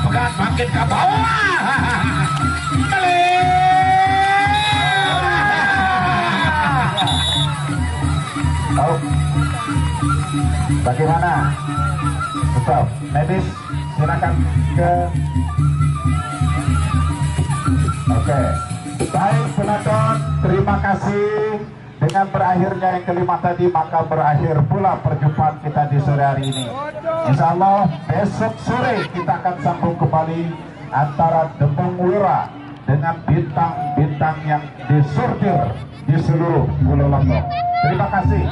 pegat makin ke bawah. Tahu bagaimana? Stop, medis silakan ke. Oke, baik penonton, terima kasih. Dengan berakhirnya yang kelima tadi, maka berakhir pula perjumpaan kita di sore hari ini. Insya Allah besok sore kita akan sambung kembali antara Dempung Wira dengan bintang-bintang yang disortir di seluruh Pulau Lombok. Terima kasih.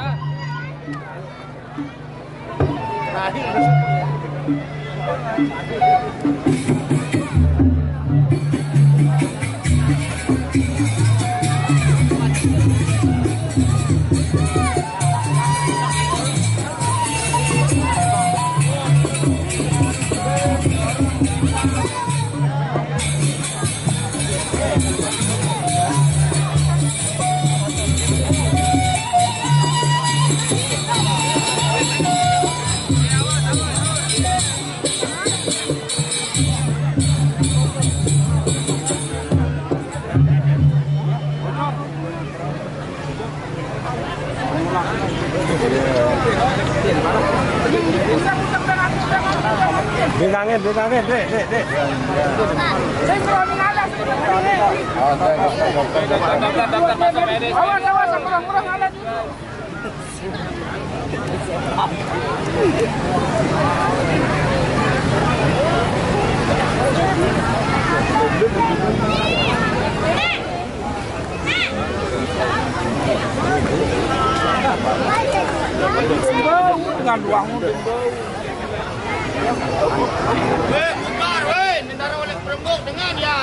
Bilangin, dek. Awas, kurang ada juga. Dengan uangmu Umar, minta oleh perembuk dengan ya.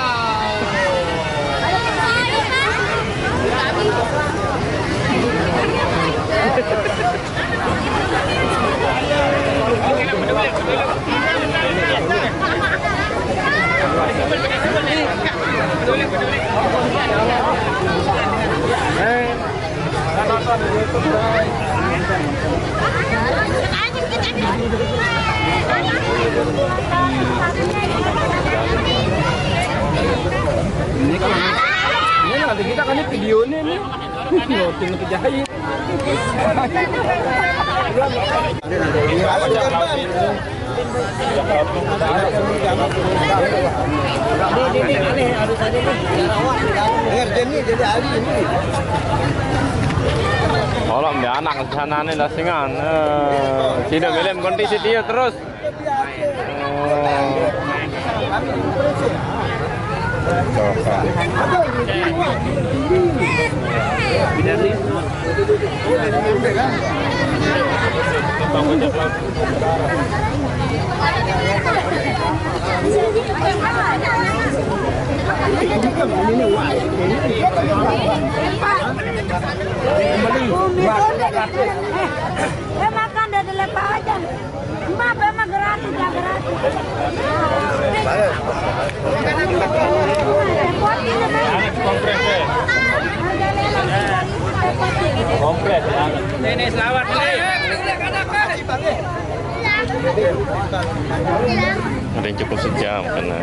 Ini nanti kita kan video ini loading kejahit. Kalau mbak anak sana nih lasingan, tidak belum kondisi dia terus. Makan dari lepas aja. Maaf, emang gratis, gak gratis. Kompres ya. Nenek selawat Ada yang cukup sejam karena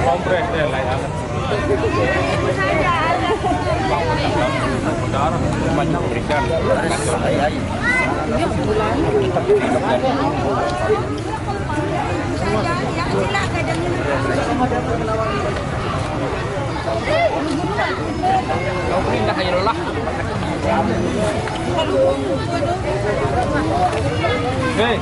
kompres ya lah ya. Banyak berikan. Hei,